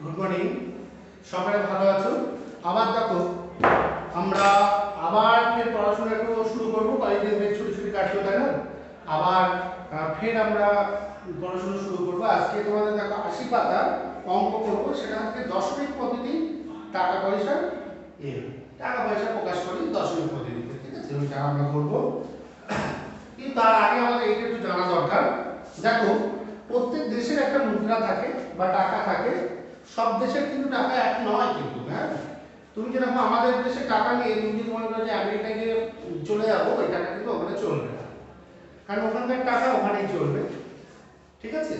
Good morning, সকালে ভালো আছো? আবার দেখো আমরা আবার ফের পড়াশোনা একটু শুরু করবো। কয়েকদিন ফের ছুটি ছুটি কাটলো, তাই না? আবার ফের আমরা পড়াশোনা শুরু করবো। আজকে তোমাদের দেখো 80 পাতা অঙ্ক করবো। সেটা হচ্ছে দশমিক পদ্ধতি, টাকা পয়সা টাকা পয়সা প্রকাশ করি দশমিক পদ্ধতিতে। ঠিক আছে, ওইটা আমরা করবো। কিন্তু তার আগে আমাদের এইটা একটু জানা দরকার। দেখো, প্রত্যেক দেশের একটা মুদ্রা থাকে বা টাকা থাকে। সব দেশের কিন্তু টাকা এক নয় কিন্তু, হ্যাঁ। তুমি যেরকম আমাদের দেশে টাকা নিয়ে তুমি যদি মনে করো যে আমেরিকায় গিয়ে চলে যাবো, ওই টাকা কিন্তু ওখানে চলবে না, কারণ ওখানকার টাকা ওখানেই চলবে। ঠিক আছে,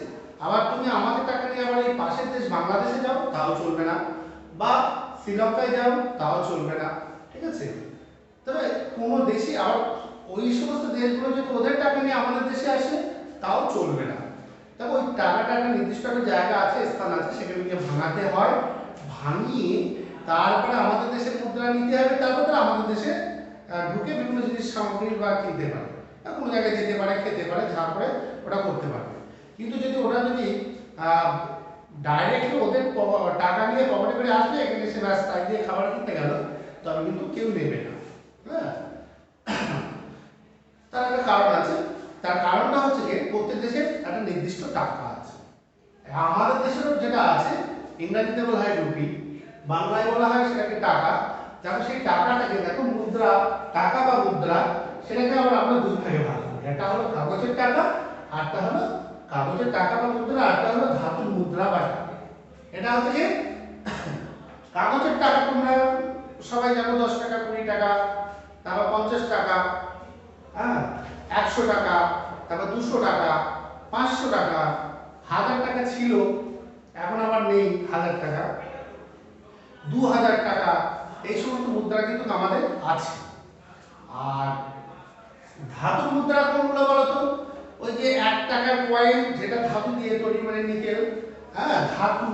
আবার তুমি আমাদের টাকা নিয়ে আবার এই পাশের দেশ বাংলাদেশে যাও, তাও চলবে না, বা শ্রীলঙ্কায় যাও, তাও চলবে না। ঠিক আছে, তবে কোনো দেশই আবার ওই সমস্ত দেশগুলো যদি ওদের টাকা নিয়ে আমাদের দেশে আসে, তাও চলবে না। তবে ওই টাকাটা একটা নির্দিষ্ট একটা জায়গা আছে, স্থান আছে, সেখানে গিয়ে ভাঙাতে হয়। ভাঙিয়ে তারপরে আমাদের দেশের মুদ্রা নিতে হবে, তারপরে আমাদের দেশে ঢুকে বিভিন্ন জিনিস সামগ্রী বা কিনতে পারে, কোনো জায়গায় যেতে পারে, খেতে পারে, যা করে ওটা করতে পারবে। কিন্তু যদি ওরা যদি ডাইরেক্টলি ওদের টাকা নিয়ে পকেটে করে আসবে, এখানে এসে ব্যাস তাই দিয়ে খাবার কিনতে গেল, তবে কিন্তু কেউ নেবে না। হ্যাঁ, তার একটা কারণ আছে। তার কারণটা হচ্ছে যে প্রত্যেক দেশের একটা নির্দিষ্ট টাকা আছে। আমাদের দেশেরও যেটা আছে, ইংরেজিতে বলা হয় রুপি, বাংলায় বলা হয় সেটাকে টাকা। যেমন সেই টাকাটাকে দেখো, মুদ্রা, টাকা বা মুদ্রা, সেটাকে আবার আমরা দুই ভাগে ভাগ করি। একটা হলো কাগজের টাকা, আরটা হলো কাগজের টাকা বা মুদ্রা, আরটা হলো ধাতুর মুদ্রা বা টাকা। এটা হচ্ছে যে কাগজের টাকা তোমরা সবাই জানো, 10 টাকা, 20 টাকা, তারপর 50 টাকা, হ্যাঁ, 100 টাকা, তারপর 200 টাকা, 500 টাকা, 1000 টাকা ছিল, এখন আবার নেই 1000 টাকা, 2000 টাকা। এই সমস্ত মুদ্রা কিন্তু আমাদের আছে। আর ধাতুর মুদ্রা কোনগুলো বলতো? ওই যে 1 টাকার কয়েন, যেটা ধাতু দিয়ে তৈরি, মানে নিকেল, হ্যাঁ, ধাতু।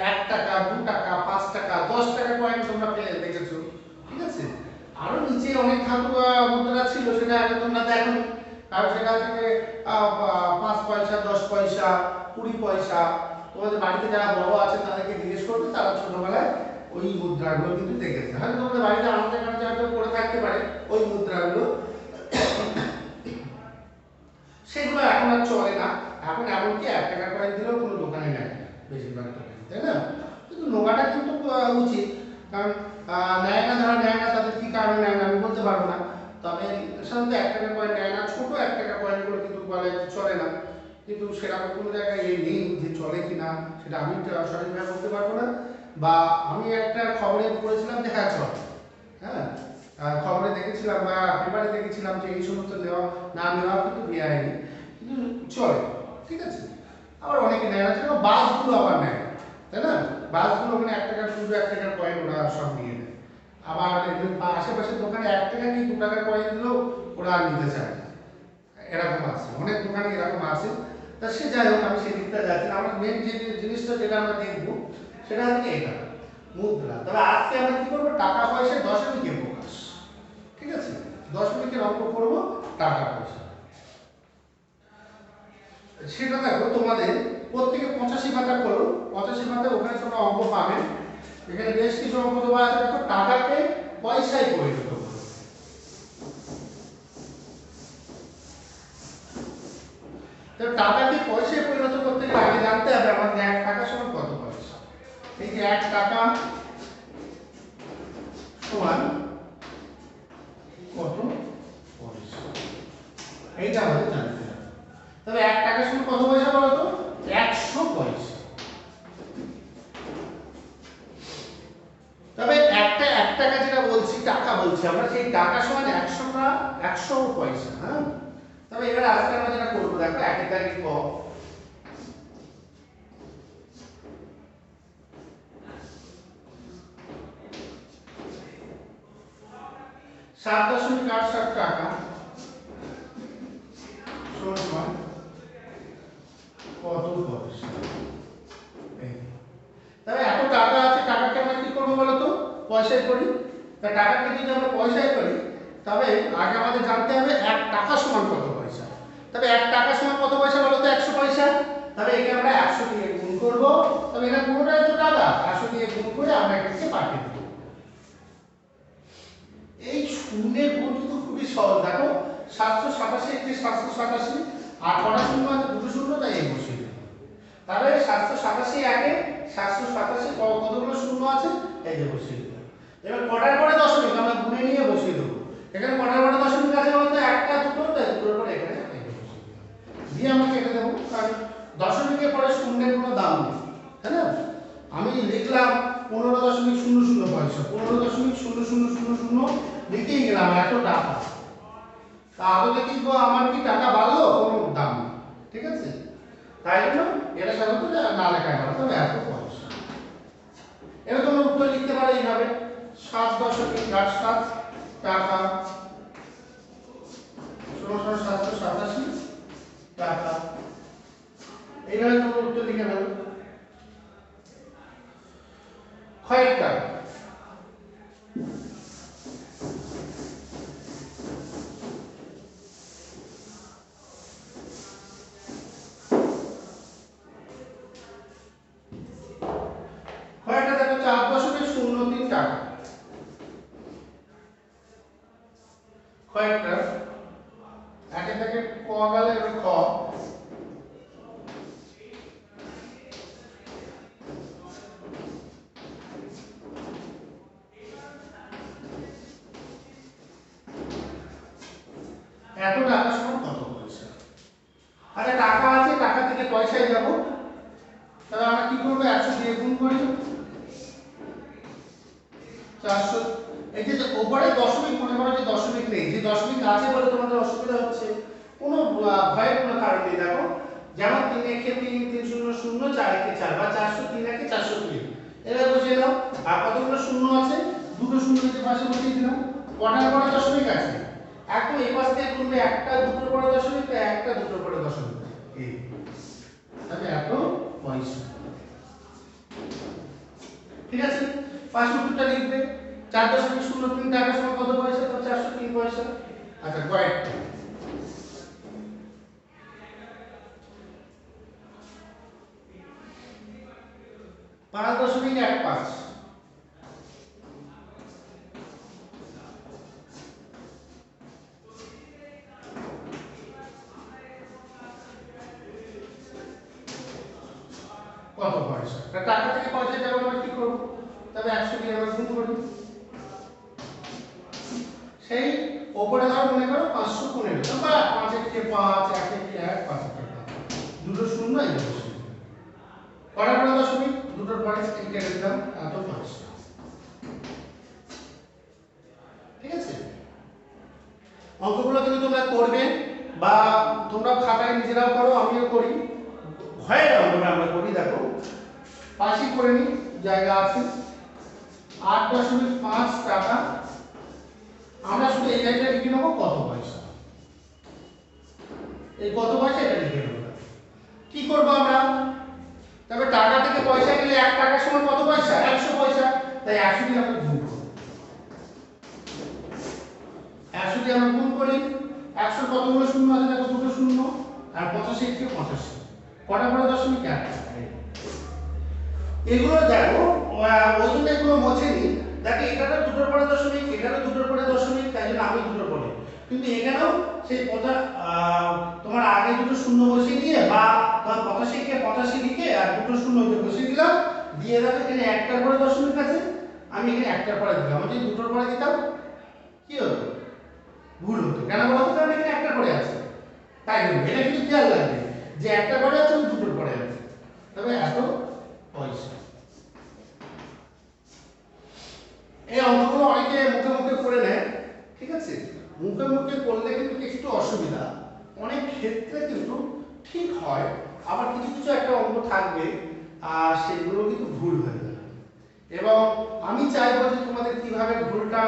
1 টাকা, 2 টাকা, 5 টাকা, 10 টাকা কয়েন তোমরা পেয়ে দেখেছো। ঠিক আছে, আরো নিচে অনেক ধাতু মুদ্রা ছিল, সেটা আগে তোমরা দেখো, কারণ সেটা থেকে 5 পয়সা, 10 পয়সা, 20 পয়সা। তোমাদের বাড়িতে যারা বড় আছে তাদেরকে জিজ্ঞেস করবে, তারা ছোটবেলায় ওই মুদ্রাগুলো কিন্তু দেখেছে। হয়তো তোমাদের বাড়িতে আমাদের কাছে হয়তো পড়ে থাকতে পারে ওই মুদ্রাগুলো। সেগুলো এখন আর চলে না। এখন এমনকি 1 টাকার কয়েন দিলেও কোনো দোকানে নেয় না বেশিরভাগ দোকানে, তাই না? কিন্তু নোয়াটা কিন্তু উচিত, কারণ নেয় না, যারা নেয় না তাদের কি কারণে নেয় না আমি বলতে পারবো না। তবে সাধারণত 1 টাকার কয়েন নেয় না, ছোট 1 টাকার কয়েনগুলো কিন্তু বলে চলে না। কিন্তু সেরকম কোনো জায়গায় নেই যে চলে কিনা, সেটা আমি সঠিকভাবে বলতে পারবো না। বা আমি একটা খবরে পড়েছিলাম যে হ্যাঁ চলে, হ্যাঁ, খবরে দেখেছিলাম বা পেপারে দেখেছিলাম যে এই সমস্ত নেওয়া না নেওয়া কিন্তু বেআইনি, কিন্তু চলে। ঠিক আছে, আবার অনেকে নেয় না, যেমন বাসগুলো আবার নেয়, তাই না? বাসগুলো ওখানে 1 টাকার, শুধু 1 টাকার কয়েন ওরা সব নিয়ে নেয়। আবার আশেপাশের দোকানে 1 টাকা কি 2 টাকার কয়েন দিলেও ওরা নিতে চায় না, এরকম আছে, অনেক দোকানে এরকম আছে। তা সে যাই হোক, আমি সেই দিকটা যাচ্ছি না। আমরা মেন যে জিনিসটা যেটা আমরা দেখবো সেটা হচ্ছে এটা, মুদ্রা। তবে আজকে আমরা কি করবো? টাকা পয়সা দশমিকে প্রকাশ। ঠিক আছে, দশমিকের অঙ্ক করবো, টাকা পয়সা। সেটা দেখো, তোমাদের প্রত্যেকে 85 পাতা করো। 85 পাতা ওখানে তোমরা অঙ্ক পাবে। এখানে বেশ কিছু অঙ্ক দেওয়া আছে। দেখো, টাকাকে পয়সায় পরিণত করো। তো টাকাকে পয়সায় পরিণত করতে গেলে আগে জানতে হবে আমাদের 1 টাকা সমান কত পয়সা। এই যে 1 টাকা সমান কত পয়সা, এইটা আমাদের জানতে হবে। তবে 1 টাকা সমান কত পয়সা বলো তো? 100 পয়সা। তবে 1 টাকা যেটা বলছি, টাকা বলছি আমরা, সেই টাকা সমান 100 পয়সা। হ্যাঁ, তবে এবার আজকে আমরা যেটা করবো, দেখো 1 তারিখ ক, 7.87 টাকা সমান কত পয়সা। তবে এত টাকা আছে, টাকাকে আমরা কি করবো বলতো? পয়সায় করি। তা টাকাকে যদি আমরা পয়সায় করি, তবে আগে আমাদের জানতে হবে 1 টাকা সমান কত পয়সা। তবে 1 টাকা সমান কত পয়সা বলতো? 100 পয়সা। তবে একে আমরা 100 দিয়ে গুণ করবো। তবে এটা পুরোটাই তো টাকা, আমরা এটাকে পাঠিয়ে দেবো। এই শূন্যের গুণ কিন্তু খুবই সহজ। দেখো 787 একটি 787 আর কটা শূন্য আছে? দুটো শূন্য, তাই এই বসিয়ে দেবো। তাহলে 787 একে 787 কতগুলো শূন্য আছে? এই যে বসিয়ে দেবো। এবার কটার পরে দশমিক আমরা গুণে নিয়ে বসিয়ে দেবো। এখানে কটার পরে দশমিক আছে বলতে একটা দুটো, তাই দুটোর পরে এখানে দিয়ে আমরা কেটে দেবো, কারণ দশমিকের পরে শূন্যের কোনো দাম নেই, তাই না? আমি লিখলাম 15.00 পয়সা, 15.0000 লিখেই গেলাম এত টাকা। তা আদতে কি আমার কি টাকা বাড়লো? কোনো দাম নেই, ঠিক আছে? তাই জন্য এটা সাধারণত না লেখাই ভালো, তবে এত পয়সা। এবার তোমরা উত্তর লিখতে পারো এইভাবে 7.87 টাকা সমান 787 টাকা। এইভাবে তোমরা উত্তর লিখে ফেলো। কয়েক টাকা কয়েকটা দেখো 4.03 টাকা। কয়েকটা একে থেকে ক গেলে খ, এত টাকা সমান কত পয়সা? আচ্ছা টাকা আছে, টাকা থেকে পয়সায় যাব, তাহলে আমরা কি করব? 100 দিয়ে গুণ করি। 400, এই যে উপরে দশমিক, মনে করো যে দশমিক নেই, যে দশমিক আছে বলে তোমাদের অসুবিধা হচ্ছে, কোনো ভয়ের কোনো কারণ নেই। দেখো যেমন 3 একে 3, 3 0 0, 4 একে 4 বা 400 3 একে 403, এবার বসিয়ে দাও। আর কতগুলো শূন্য আছে? দুটো শূন্য যে পাশে বসিয়ে দিলাম। কটার পরে দশমিক আছে? এখন এই পাশ থেকে গুনবে, একটা দুটোর পরে দশমিক, একটা দুটোর পরে দশমিক, এই তাহলে এত পয়সা। ঠিক আছে, পাঁচশো উত্তরটা লিখবে 4.03 টাকা সমান কত পয়সা? তো 403 পয়সা। আচ্ছা কয়েকটা 5.15 কত পয়সা? টাকা থেকে পয়সা যাবো, আমরা কি করব? তবে 100 দিয়ে আমরা গুণ করি। সেই উপরে ধরো মনে করো 515, বা 5 একে 5, 1 একে 1, 5 একে 5, দুটো শূন্য এই বসে। কটার পরে দশমিক? দুটোর পরে কেটে দিলাম, এত পয়সা। ঠিক আছে, অঙ্কগুলো কিন্তু তোমরা করবে বা তোমরা খাতায় নিজেরাও করো, আমিও করি। ভয়ের অঙ্কটা আমরা করি। দেখো পাশে করে নি, জায়গা আছে। 8.5 টাকা, আমরা শুধু এই জায়গাটা লিখে নেবো কত পয়সা। এই কত পয়সা এটা লিখে নেবো। কি করবো আমরা? তবে টাকা থেকে পয়সা গেলে 1 টাকার সমান কত পয়সা? 100 পয়সা, তাই 100 দিয়ে আমরা গুণ করব। 100 দিয়ে আমরা গুণ করি। 100 কতগুলো শূন্য আছে? দেখো দুটো শূন্য, আর 85 থেকে 85, কটা পরে দশমিক? 1। এগুলো দেখো ওই জন্য এগুলো মোছেনি। দেখো এখানে দুটোর পরে দশমিক, এখানে দুটোর পরে দশমিক, তাই জন্য আমি দুটোর পরে। কিন্তু এখানেও সেই তোমার আগে দুটো শূন্য বসিয়ে দিয়ে, বা তোমার 85 কে 85 লিখে আর দুটো শূন্য বসিয়ে দিলাম, দিয়ে দেখো এখানে একটার পরে দশমিক আছে, আমি এখানে একটার পরে দিলাম। আমি যদি দুটোর পরে দিতাম কি হতো? ভুল হতো। কেন বলতো? কারণ এখানে একটার পরে আছে, তাই জন্য। এটা কিন্তু খেয়াল রাখবে যে একটার পরে আছে, দুটোর পরে আছে, তবে এত পয়সা। এই অঙ্কগুলো অনেকে মুখে মুখে করে নেয়, ঠিক আছে? মুখে মুখে করলে কিন্তু একটু অসুবিধা, অনেক ক্ষেত্রে কিন্তু ঠিক হয়, আবার কিছু কিছু একটা অঙ্ক থাকবে আর সেগুলো কিন্তু ভুল হয়ে যাবে। এবং আমি চাইবো যে তোমাদের কিভাবে ভুলটা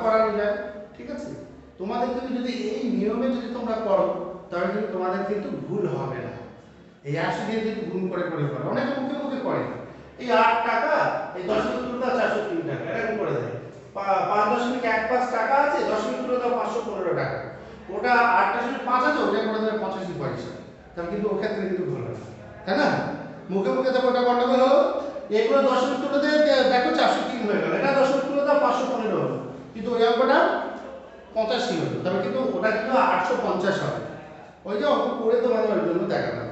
করানো যায়, ঠিক আছে? তোমাদের কিন্তু যদি এই নিয়মে যদি তোমরা করো, তাহলে কিন্তু তোমাদের কিন্তু ভুল হবে না। এই 100 দিয়ে যদি গুণ করে করে করো, অনেকে মুখে মুখে করে, এই 8 টাকা, এই দশমিক তুলে দাও 403 টাকা, এরকম করে দেয়। 5.15 টাকা আছে, দশমিক তুলে দাও 515 টাকা, ওটা 8.5 আছে, ওটা করে দেবে 85 পয়সা। তাহলে কিন্তু ওর ক্ষেত্রে কিন্তু ভুল হবে, তাই না? মুখে মুখে তো ওটা গন্ডগোল হলো, এগুলো দশমিক তুলে দিয়ে দেখো 403 হয়ে গেল, এটা দশমিক তুলে দাও 515 হলো, কিন্তু ওই অঙ্কটা 85 হলো, তবে কিন্তু ওটা কিন্তু 850 হবে। ওই যে অঙ্ক করে তোমাদের ওই জন্য দেখালাম।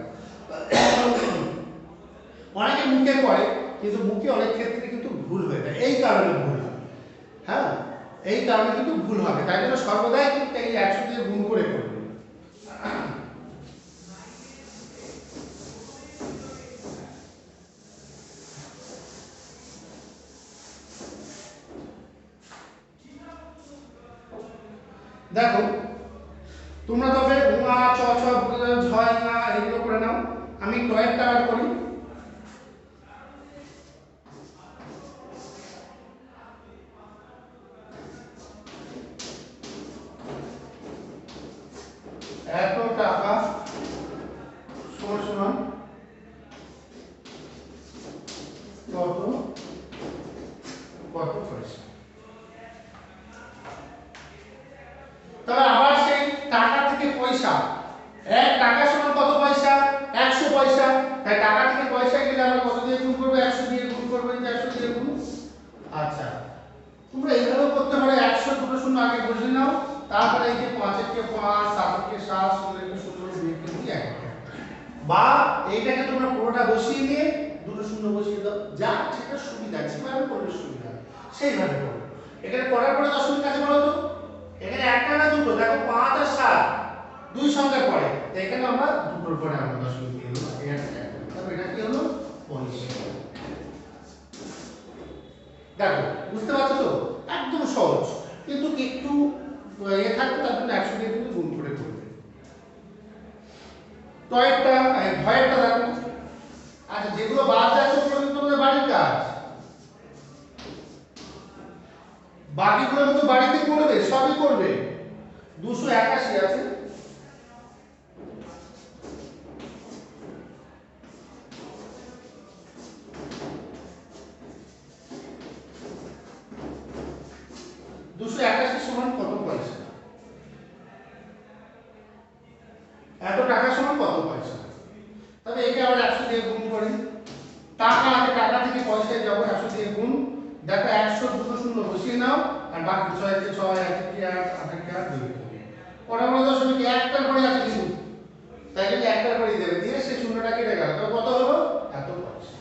অনেকে মুখে করে, কিন্তু মুখে অনেক ক্ষেত্রে কিন্তু ভুল হয়ে যায়, এই কারণে ভুল হয়। হ্যাঁ, এই কারণে কিন্তু ভুল হবে, তাই জন্য সর্বদাই কিন্তু এই 100 দিয়ে গুণ করে করবে। দেখো তোমরা তবে উমা চ ছ ঝয় না এগুলো করে নাও, আমি টয়েরটা আবার করি। এত টাকা সমান সমান কত কত পয়সা। তবে আবার সেই টাকা থেকে পয়সা, 1 টাকা সমান কত পয়সা, 100 পয়সা, তাই টাকা থেকে পয়সা গেলে আমরা কত দিয়ে গুণ করব, 100 দিয়ে গুণ করব, 100 দিয়ে গুণ। আচ্ছা, তোমরা এইভাবে করতে পারো, 100 দুটো শূন্য আগে বসিয়ে নাও, তারপরে এই যে 5 এর কে 5, 7 এর কে 7, 16 এর কে 16, 2 এর কে 2 1, বা এইটাকে তোমরা পুরোটা বসিয়ে নিয়ে দুটো শূন্য বসিয়ে দাও, যা যেটা সুবিধা, যেভাবে করলে সুবিধা সেইভাবে করো। এখানে করার পরে দশমিক আছে বলো তো, এখানে একটা না দুটো, দেখো 5 আর 7 দুই সংখ্যার পরে, তো এখানে আমরা দুটোর পরে আমরা দশমিক দিয়ে দেব, তবে এটা কি হলো পয়সা। দেখো বুঝতে পারছো তো, একদম সহজ, কিন্তু একটু থাকবে, তার জন্য 100 দিয়ে কিন্তু গুণ করে করবে। টয়েরটা ভয়েরটা দেখো। আচ্ছা, যেগুলো বাদ যাচ্ছে ওগুলো কিন্তু তোমাদের বাড়ির কাজ, বাকিগুলো কিন্তু বাড়িতে করবে, সবই করবে। 281 আছে, সমান কত পয়সা, এত টাকা সমান কত পয়সা। তবে একে আবার 100 দিয়ে গুণ করি, টাকা আছে, টাকা থেকে পয়সায় যাবো, 100 দিয়ে গুণ। দেখো 100 দুটো শূন্য বসিয়ে নাও, আর বাকি 6 কে 6, 1 কে 8, 8 কে 8, 2 কে 2। পরে বলে দশমিক একটার পরে আছে কিন্তু, তাই যদি একটার পরে দেবে, দিয়ে সেই শূন্যটা কেটে গেল, তবে কত হলো, এত পয়সা।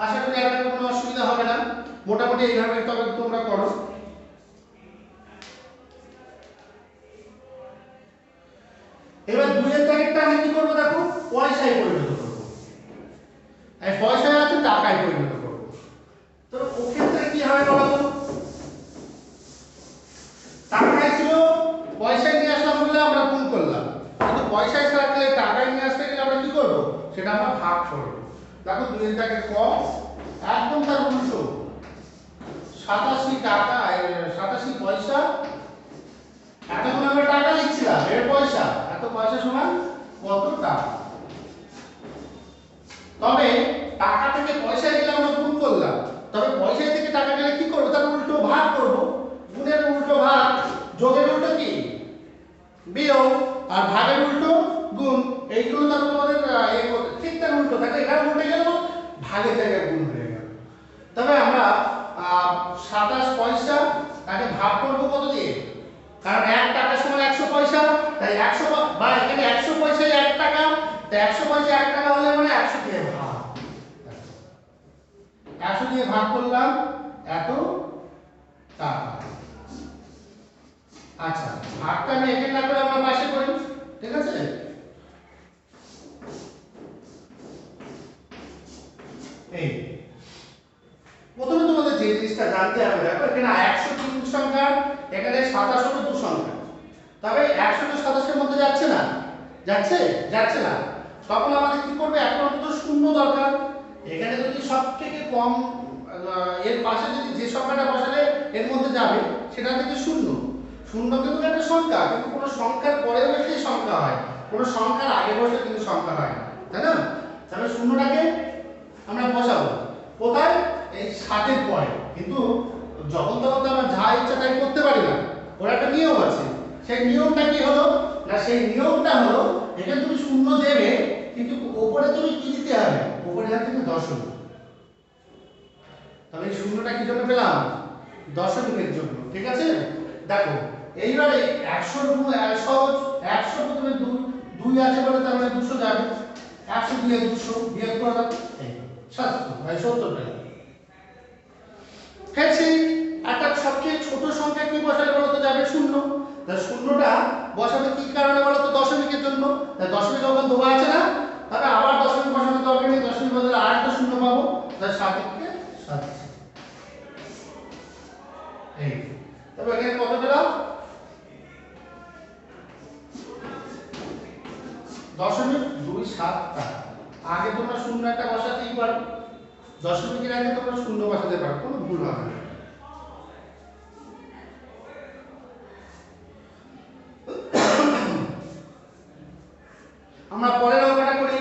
আশা করি আর কোনো অসুবিধা হবে না, মোটামুটি এইভাবে তবে তোমরা করো। এবার 2 এর দাগেরটা আমি কি করব, দেখো পয়সায় পরিণত করব, এই পয়সায় আছে টাকায় পরিণত করব। তো ওই ক্ষেত্রে কি হবে বলো তো, টাকায় ছিল পয়সায় নিয়ে আসলাম বলে আমরা গুণ করলাম, কিন্তু পয়সায় থাকলে টাকায় নিয়ে আসতে গেলে আমরা কি করব, সেটা আমরা ভাগ করব। দেখো 2 এর দাগের ক একদম তার উল্টো, 87 টাকা 87 পয়সা, এতক্ষণ আমরা টাকা লিখছিলাম, এর পয়সা, এত পয়সা সমান কত টাকা। তবে টাকা থেকে পয়সা গেলে আমরা গুণ করলাম, তবে পয়সা থেকে টাকা গেলে কি করব, তার উল্টো ভাগ করব। গুণের উল্টো ভাগ, যোগের উল্টো কি বিয়োগ, আর ভাগের উল্টো গুণ। এইগুলো তো তোমাদের ঠিক তার উল্টো থাকে, এটা উল্টে গেল, ভাগের জায়গায় গুণ হয়ে গেল। তবে আমরা 27 পয়সা তাকে ভাগ করব কত দিয়ে, কারণ 1 টাকা সমান 100 পয়সা, তাই 100 বা এখানে 100 পয়সায় 1 টাকা, তাই 100 পয়সায় 1 টাকা হলে মানে 100 দিয়ে ভাগ, 100 দিয়ে ভাগ করলাম, এত টাকা। আচ্ছা, ভাগটা আমি এখানে না করে আমরা পাশে করি, ঠিক আছে। এই প্রথমে তোমাদের যে জিনিসটা জানতে হবে, দেখো এখানে 103 সংখ্যা, এখানে 27 হলো 2 সংখ্যা, তবে 100 তো 27 এর মধ্যে যাচ্ছে না, যাচ্ছে না, তখন আমাদের কি করবে, একটা অন্তত শূন্য দরকার। এখানে যদি সবথেকে কম এর পাশে যদি যে সংখ্যাটা বসালে এর মধ্যে যাবে সেটা থেকে শূন্য। শূন্য কিন্তু একটা সংখ্যা, কিন্তু কোনো সংখ্যার পরে বসলেই সংখ্যা হয়, কোনো সংখ্যার আগে বসলে কিন্তু সংখ্যা হয় না, তাই না। তাহলে শূন্যটাকে আমরা বসাবো কোথায়, এই 7 এর পরে। কিন্তু যখন তখন তো আমরা যা ইচ্ছা তাই করতে পারি না, ওর একটা নিয়ম আছে। সেই নিয়মটা কি হলো না, সেই নিয়মটা হলো এখানে তুমি শূন্য দেবে, কিন্তু উপরে তুমি কি দিতে হবে, উপরে হাত থেকে দশমিক। তাহলে এই শূন্যটা কি জন্য পেলাম, দশমিকের জন্য। ঠিক আছে, দেখো এইবারে 100 সহজ, 100 প্রথমে 2 আছে বলে তার মানে 200 যাবে, 100 দিয়ে 200 বিয়োগ করে দাও, এই 70 ভাই 70 টাকা। হ্যাঁ সেই একটা সবচেয়ে ছোট সংখ্যা কি বসালে বলো তো, যাবে শূন্য। তাহলে শূন্যটা বসাবে কি কারণে বলো তো, দশমিকের জন্য। তাহলে দশমিক যখন দেওয়া আছে না, তাহলে আবার দশমিক বসানোর দরকার নেই, দশমিক বদলে আরেকটা শূন্য পাবো, তাহলে 7 কে 7। এই তবে এখানে কত পেলাম, 0.27 টাকা। আগে তোমরা শূন্য একটা বসাতেই পারো, দশমিকের আগে তোমরা শূন্য বসাতে পারো, কোনো ভুল হবে না। আমরা পরের অঙ্কটা করি।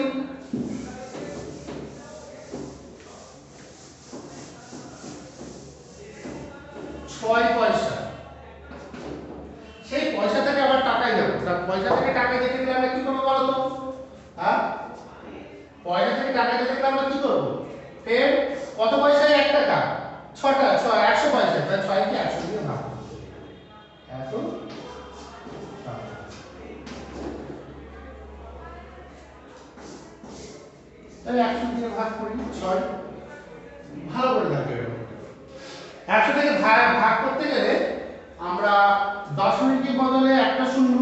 6 পয়সা, সেই পয়সা থেকে আবার টাকায় যাবো। তার পয়সা থেকে টাকায় যেতে গেলে আমরা কি করবো বলো তো, হ্যাঁ পয়সা থেকে টাকায় যেতে গেলে আমরা কি করবো, ফের কত পয়সায় 1 টাকা, 6টা 100 পয়সা, তাহলে 6 কে 100 দিয়ে ভাগ, এত তাহলে 100 দিয়ে ভাগ করি 6। ভালো করে দেখো, 100 থেকে ভাগ করতে গেলে আমরা দশমিকের বদলে একটা শূন্য,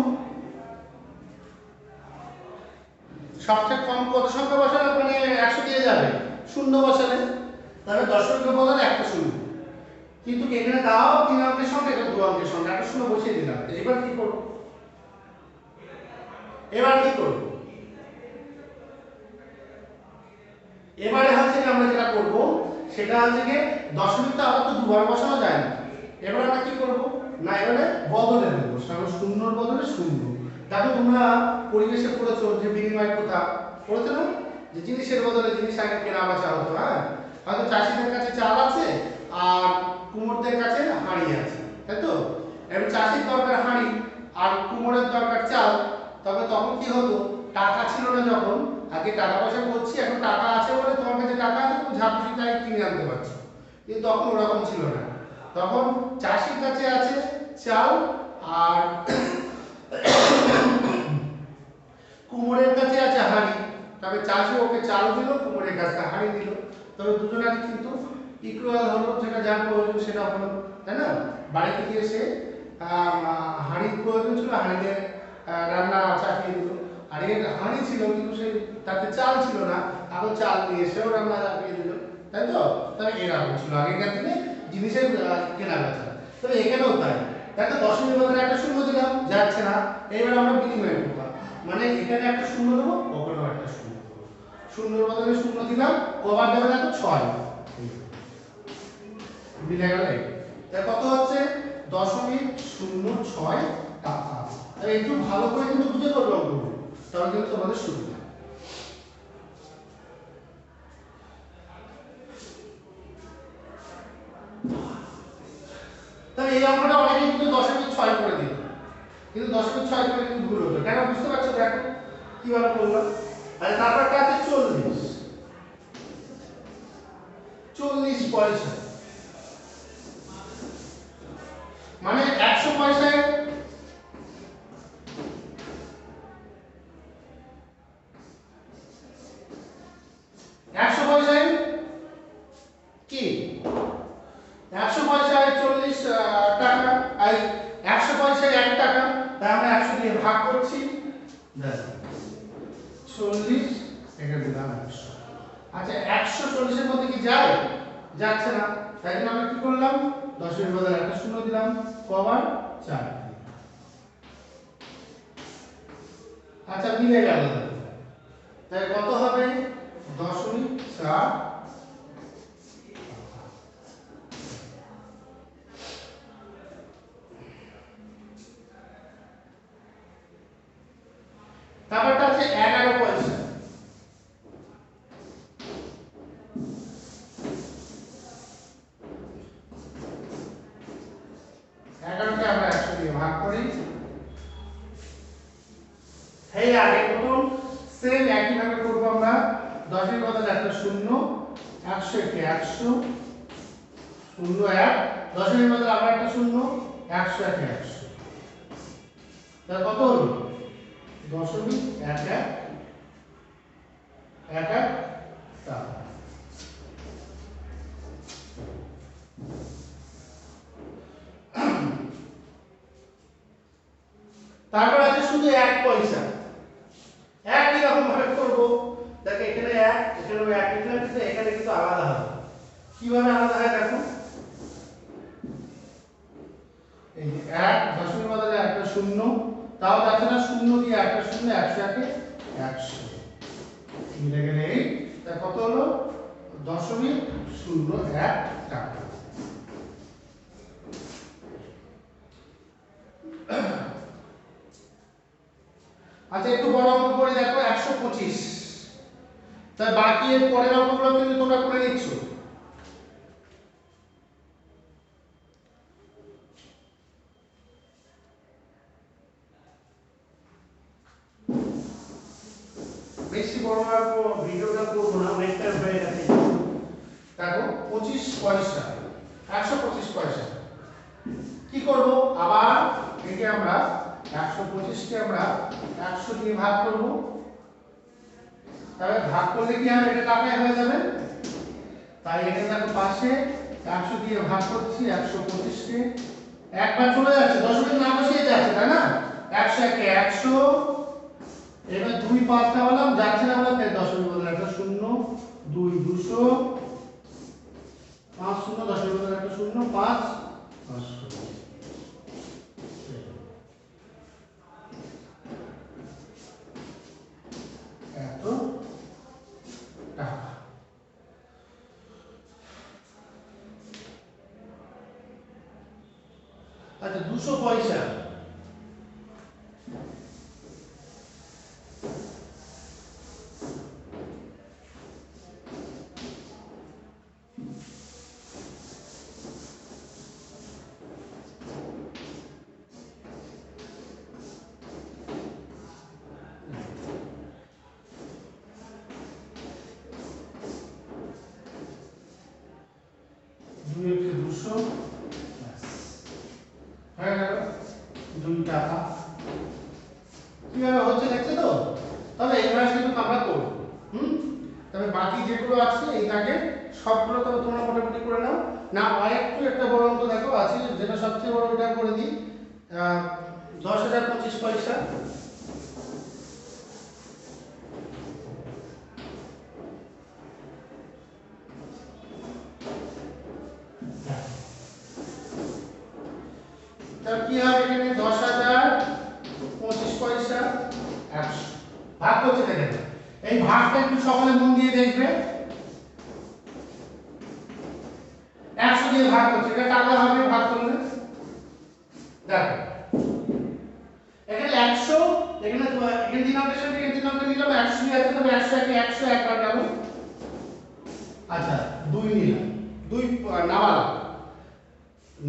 সবচেয়ে কম কত সংখ্যা বসালে মানে 100 দিয়ে যাবে, শূন্য বসালে, তাহলে দশমিকের বদলে একটা শূন্য। কিন্তু এখানে দাও 3 অঙ্কের সংখ্যা, এটা 2 অঙ্কের সংখ্যা, একটা শূন্য বসিয়ে দিলাম। এবার কি করব, এবারে হচ্ছে যে আমরা যেটা করব সেটা হচ্ছে যে দশমিকটা আবার তো দুবার বসানো যায় না। এবার আমরা কি করব না, এবারে বদলে দেব, কারণ শূন্যর বদলে শূন্য। দেখো তোমরা পরিবেশে পড়েছো যে বিনিময় প্রথা, পড়েছো না, যে জিনিসের বদলে জিনিস আগে কেনা বেচা হতো। হ্যাঁ, হয়তো চাষিদের কাছে চাল আছে আর কুমোরদের কাছে হাঁড়ি আছে, তাই তো। এবার চাষির দরকার হাঁড়ি আর কুমোরের দরকার চাল, তবে তখন কি হতো, টাকা ছিল না যখন, আগে টাকা পয়সা করছি, এখন টাকা আছে বলে তোমার কাছে টাকা আছে, তুমি ঝাপঝুপি তাই কিনে আনতে পারছো। কিন্তু তখন ওরকম ছিল না, তখন চাষির কাছে আছে চাল আর কুমোরের কাছে আছে হাঁড়ি। তবে চাষি ওকে চাল দিল, কুমোরের কাছে হাঁড়ি দিল, তবে দুজনের কিন্তু ইকুয়াল হলো, যেটা যার প্রয়োজন সেটা হলো, তাই না। বাড়িতে গিয়ে সে হাঁড়ির প্রয়োজন ছিল, হাঁড়িতে রান্না চাপিয়ে দিল। আর এর হাঁড়ি ছিল কিন্তু সে তাতে চাল ছিল না, এখন চাল নিয়ে সেও রান্না চাপিয়ে দিল, তাই তো। তবে এরকম ছিল আগেকার দিনে জিনিসের কেনা বেচা। তবে এখানেও তাই, দেখো দশমিক বদলে একটা শূন্য দিলাম, যাচ্ছে না। এইবার আমরা বিনিময় করব, মানে এখানে একটা শূন্য দেবো, ওখানেও একটা শূন্য দেবো, শূন্যর বদলে শূন্য দিলাম, কবার দেবে দেখো 6 মিলে গেল। তাই কত হচ্ছে 0.06 টাকা। তাই একটু ভালো করে কিন্তু বুঝে করবে অঙ্কগুলো, তাহলে কিন্তু তোমাদের সুবিধা। তাহলে এই অঙ্কটা অনেকে কিন্তু 0.6 করে দিল, কিন্তু 0.6 করে কিন্তু ভুল হতো, কেন বুঝতে পারছো, দেখো কিভাবে করলাম। আর তারপরটা আছে 40 পয়সা, মানে 100 পয়সায় 100 পয়সায় কি 100 পয়সায় 40 টাকা, আর 100 পয়সায় 1 টাকা, তাই আমরা 100 দিয়ে ভাগ করছি, দেখো 40 এখানে দিলাম 100। আচ্ছা 140 এর মধ্যে কি যায়, যাচ্ছে না, তাই জন্য আমরা কি করলাম, 10 এর বদলে একটা শূন্য দিলাম, কবার 4। আচ্ছা মিলে গেল, তাই কত হবে 0.4। তারপরটা আছে 11 পয়সা, 11 কে আমরা 100 দিয়ে ভাগ করি। এই আগে প্রথম সেম একই ভাবে করব আমরা 10 এর বদলে একটা শূন্য 100 কে 100 0 1 10 এর বদলে আবার একটা শূন্য 100 কে 100 তাহলে কত হলো 0.11 টাকা। তারপর আছে শুধু 1 পয়সা। একই রকম ভাবে করব। দেখো এখানে 1 এখানেও 1 এখানে কিন্তু আলাদা হবে। কিভাবে আলাদা হয় দেখো, এই যে 1 দশমিক বদলে একটা শূন্য, তাও যাচ্ছে না, শূন্য দিয়ে একটা শূন্য 100 কে 100 মিলে গেলে এই তা কত হলো 0.01 টাকা। আচ্ছা একটু বড় অঙ্ক করে দেখো 125। তাই বাকি এর পরের অঙ্কগুলো কিন্তু তোমরা করে নিচ্ছ। বেশি বড় আর ভিডিওটা করব না, অনেকটা হয়ে গেছে। দেখো 25 পয়সা 125 পয়সা কি করব, আবার একে আমরা 125 কে আমরা 100 দিয়ে ভাগ করব। তাহলে ভাগ করলে কি হবে, এটা টাকায় হয়ে যাবে। তাই এটা দেখো পাশে 100 দিয়ে ভাগ করছি 125 কে, একবার চলে যাচ্ছে, দশমিক না বসিয়ে যাচ্ছে, তাই না? 100 কে 100, এবার 2 5টা বললাম যাচ্ছে না, বলে তাই দশমিক বদলে একটা শূন্য 2 200 5 শূন্য দশমিক বদলে একটা শূন্য 5 500 এত টাকা। আচ্ছা 200 পয়সা, টাকা। কিভাবে হচ্ছে দেখছো তো? তবে এগুলো কিন্তু আমরা করব। তবে বাকি যেগুলো আছে এই দাগে সবগুলো তবে তোমরা মোটামুটি করে নাও না। আরেকটু একটা বড় অঙ্ক দেখো আছে, যেটা সবচেয়ে বড়, এটা করে দিই 10,025 পয়সা। তার কি হবে, এখানে 10,025 পয়সা 100 ভাগ করছে। দেখেন এই ভাগটা একটু সকলে মন দিয়ে দেখবে, 100 দিয়ে ভাগ করছে, এটা টাকা হবে ভাগ করলে। দেখো এখানে 100, এখানে ডিনোমিনেশন থেকে ডিনোমিনেটর নিলাম 100 আছে, তবে 100 কে 100 একবার গেল। আচ্ছা 2 নিলাম, 2 নামালাম,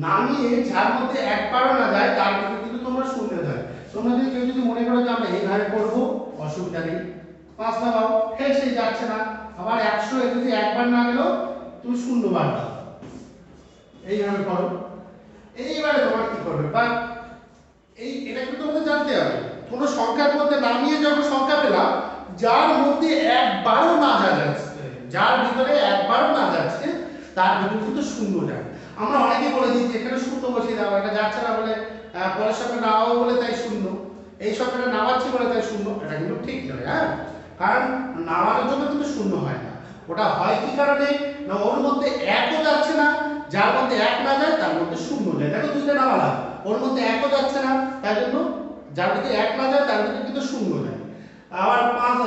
নামিয়ে যার মধ্যে একবারও না যায় তার মধ্যে কিন্তু তোমরা শূন্য দেয়। তোমরা যদি কেউ যদি মনে করো যে আমরা এইভাবে করব, অসুবিধা নেই, 5 নামাও, ফের সেই যাচ্ছে না, আবার 100 এ যদি একবার না গেল তুমি শূন্য বার দাও, এইভাবে করো। এইবারে তোমার কি করবে, বা এটা কিন্তু তোমাদের জানতে হবে, কোন সংখ্যার মধ্যে নামিয়ে যখন সংখ্যা পেলাম যার মধ্যে একবারও না যাচ্ছে, যার ভিতরে একবারও না যাচ্ছে তার ভিতরে কিন্তু শূন্য যায়। আমরা অনেকে বলে দিই যে এখানে শূন্য বসিয়ে দাও, এটা যাচ্ছে না বলে পরের সংখ্যা নামাবো বলে তাই শূন্য, এই সংখ্যাটা নামাচ্ছি বলে তাই শূন্য, এটা কিন্তু ঠিক নয়। হ্যাঁ, কারণ নামানোর জন্য কিন্তু শূন্য হয় না, ওটা হয় কি কারণে না ওর মধ্যে একও যাচ্ছে না, যার মধ্যে এক না যায় তার মধ্যে শূন্য যায়। দেখো দুইটা নামালাম, ওর মধ্যে একও যাচ্ছে না, তাই জন্য যার মধ্যে এক না যায় তার মধ্যে কিন্তু শূন্য যায়। আবার 5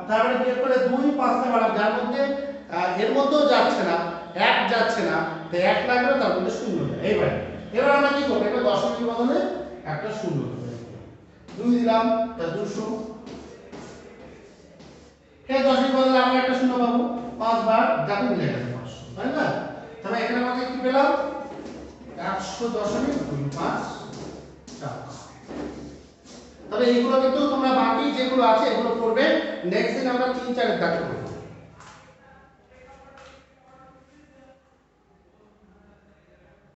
তারপরে বিয়োগ করে 2 5 নামালাম, যার মধ্যে এর মধ্যেও যাচ্ছে না, এক যাচ্ছে না, তো এক না গেলে তার মধ্যে শূন্য যায়। এবার আমরা কি করব, এটা দশমিক বদলে একটা শূন্য দেব, 2 দিলাম তা 200, এই দশমিক বদলে আমরা একটা শূন্য পাবো 5 বার, দেখো মিলে গেছে 500, তাই না? তাহলে এখানে আমাদের কি পেলাম 100.25 টাকা। তবে এইগুলো কিন্তু তোমরা বাকি যেগুলো আছে এগুলো করবে নেক্সট দিন আমরা 3 4 এর দাগ করব